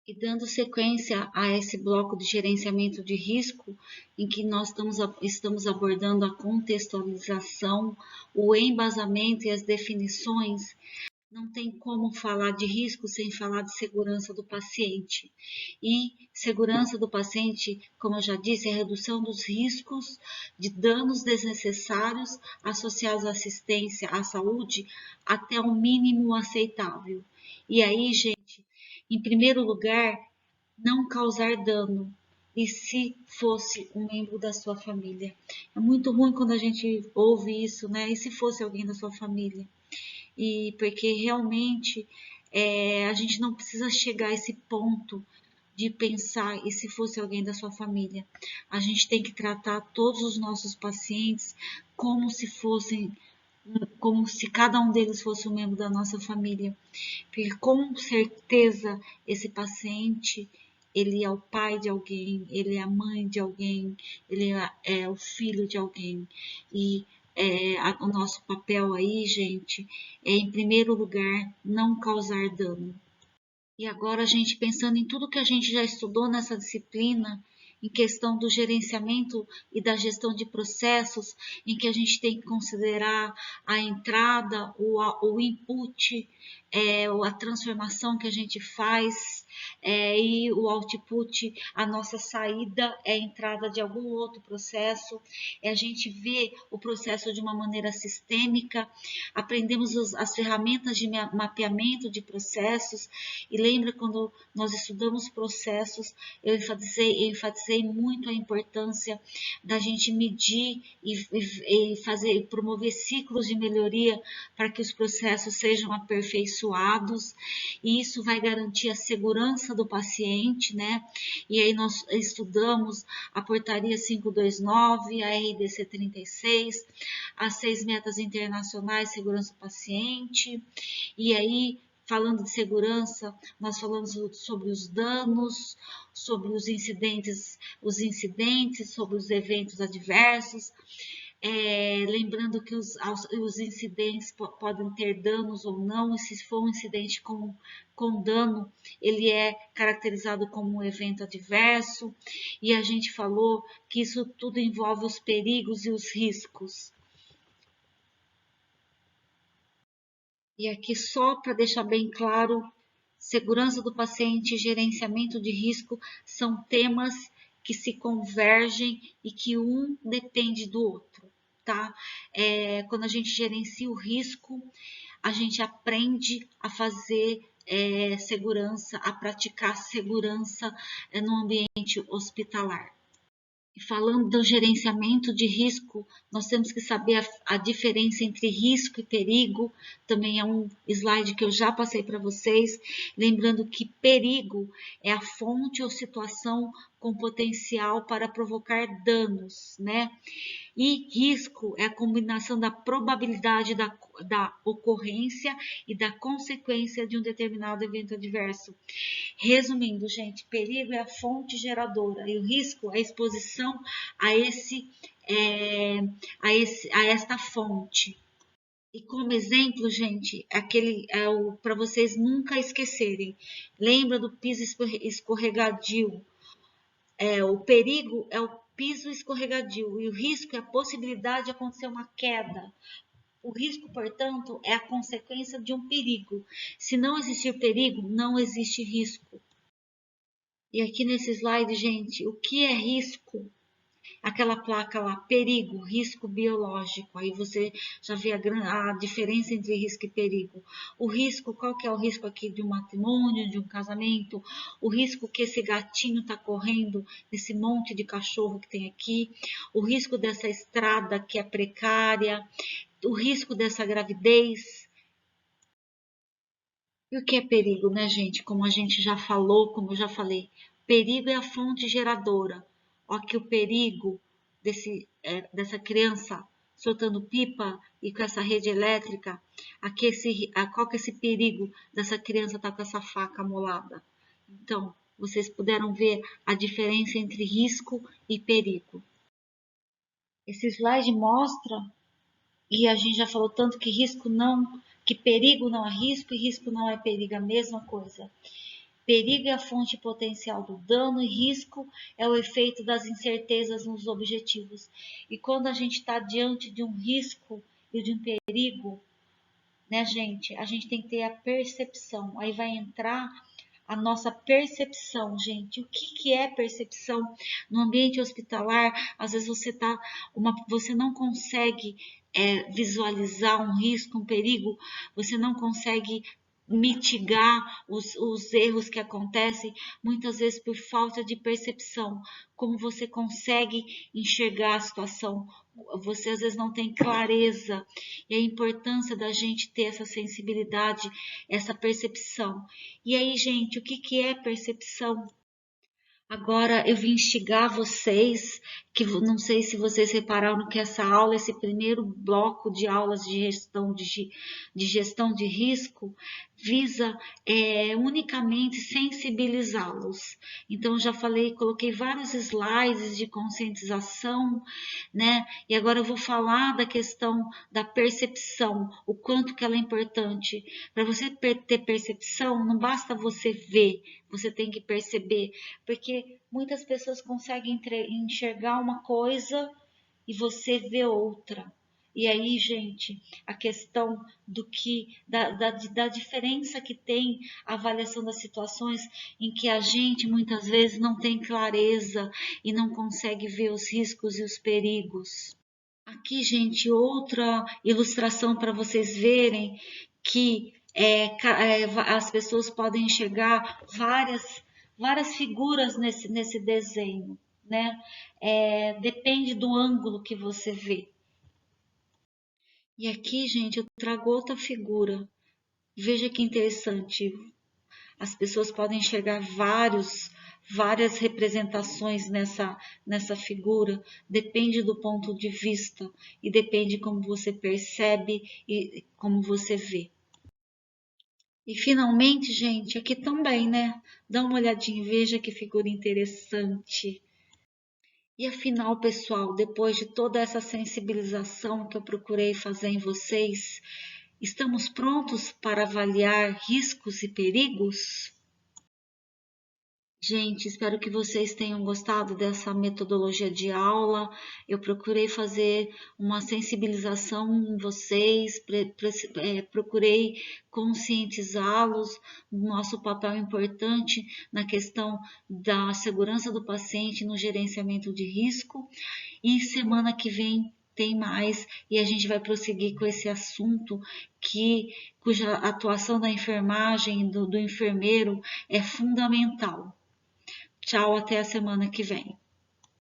E dando sequência a esse bloco de gerenciamento de risco, em que nós estamos abordando a contextualização, o embasamento e as definições, não tem como falar de risco sem falar de segurança do paciente. E segurança do paciente, como eu já disse, é a redução dos riscos de danos desnecessários associados à assistência à saúde até o mínimo aceitável. E aí, gente, em primeiro lugar, não causar dano. E se fosse um membro da sua família? É muito ruim quando a gente ouve isso, né? E se fosse alguém da sua família? E porque realmente a gente não precisa chegar a esse ponto de pensar e se fosse alguém da sua família. A gente tem que tratar todos os nossos pacientes como se fossem, como se cada um deles fosse um membro da nossa família. Porque com certeza esse paciente, ele é o pai de alguém, ele é a mãe de alguém, ele é o filho de alguém. E o nosso papel aí, gente, é em primeiro lugar não causar dano. E agora a gente pensando em tudo que a gente já estudou nessa disciplina, em questão do gerenciamento e da gestão de processos, em que a gente tem que considerar a entrada, o input, a transformação que a gente faz, e o output, a nossa saída é a entrada de algum outro processo, a gente vê o processo de uma maneira sistêmica, aprendemos as ferramentas de mapeamento de processos, e lembra quando nós estudamos processos, eu enfatizei muito a importância da gente medir e promover ciclos de melhoria para que os processos sejam aperfeiçoados, e isso vai garantir a segurança do paciente, né? E aí nós estudamos a portaria 529, a RDC 36, as 6 metas internacionais de segurança do paciente, e aí falando de segurança, nós falamos sobre os danos, sobre os incidentes, sobre os eventos adversos, lembrando que os incidentes podem ter danos ou não, e se for um incidente com dano, ele é caracterizado como um evento adverso, e a gente falou que isso tudo envolve os perigos e os riscos. E aqui só para deixar bem claro, segurança do paciente e gerenciamento de risco são temas que se convergem e que um depende do outro, tá? Quando a gente gerencia o risco, a gente aprende a fazer segurança, a praticar segurança no ambiente hospitalar. E falando do gerenciamento de risco, nós temos que saber a diferença entre risco e perigo. Também é um slide que eu já passei para vocês. Lembrando que perigo é a fonte ou situação com potencial para provocar danos, né? E risco é a combinação da probabilidade da ocorrência e da consequência de um determinado evento adverso. Resumindo, gente, perigo é a fonte geradora e o risco é a exposição a esta fonte. E como exemplo, gente, para vocês nunca esquecerem. Lembra do piso escorregadio? O perigo é o piso escorregadio e o risco é a possibilidade de acontecer uma queda. O risco, portanto, é a consequência de um perigo. Se não existir perigo, não existe risco. E aqui nesse slide, gente, o que é risco? Aquela placa lá, perigo, risco biológico. Aí você já vê a diferença entre risco e perigo. O risco, qual que é o risco aqui de um matrimônio, de um casamento? O risco que esse gatinho está correndo nesse monte de cachorro que tem aqui. O risco dessa estrada que é precária. O risco dessa gravidez. E o que é perigo, né, gente? Como a gente já falou, como eu já falei, perigo é a fonte geradora. Ó, que o perigo dessa criança soltando pipa e com essa rede elétrica, qual que é esse perigo dessa criança estar com essa faca amolada? Então, vocês puderam ver a diferença entre risco e perigo. Esse slide mostra, e a gente já falou tanto que perigo não é risco e risco não é perigo, a mesma coisa. Perigo é a fonte potencial do dano e risco é o efeito das incertezas nos objetivos. E quando a gente está diante de um risco e de um perigo, né, gente, a gente tem que ter a percepção. Aí vai entrar a nossa percepção, gente. O que é percepção? No ambiente hospitalar, às vezes você não consegue visualizar um risco, um perigo, você não consegue mitigar os erros que acontecem, muitas vezes por falta de percepção. Como você consegue enxergar a situação? Você às vezes não tem clareza, e a importância da gente ter essa sensibilidade, essa percepção. E aí, gente, o que é percepção? Agora eu vim instigar vocês, que não sei se vocês repararam que essa aula, esse primeiro bloco de aulas de gestão de risco, visa unicamente sensibilizá-los. Então já falei, coloquei vários slides de conscientização, né? E agora eu vou falar da questão da percepção, o quanto que ela é importante. Para você ter percepção, não basta você ver, você tem que perceber, porque muitas pessoas conseguem enxergar uma coisa e você vê outra. E aí, gente, a questão da diferença que tem a avaliação das situações em que a gente muitas vezes não tem clareza e não consegue ver os riscos e os perigos. Aqui, gente, outra ilustração para vocês verem que as pessoas podem enxergar várias figuras nesse desenho, né? Depende do ângulo que você vê. E aqui, gente, eu trago outra figura. Veja que interessante. As pessoas podem enxergar várias representações nessa figura, depende do ponto de vista e depende como você percebe e como você vê. E finalmente, gente, aqui também, né? Dá uma olhadinha, veja que figura interessante. E afinal, pessoal, depois de toda essa sensibilização que eu procurei fazer em vocês, estamos prontos para avaliar riscos e perigos? Gente, espero que vocês tenham gostado dessa metodologia de aula. Eu procurei fazer uma sensibilização em vocês, procurei conscientizá-los do nosso papel importante na questão da segurança do paciente no gerenciamento de risco. E semana que vem tem mais e a gente vai prosseguir com esse assunto cuja atuação da enfermagem, do enfermeiro é fundamental. Tchau, até a semana que vem.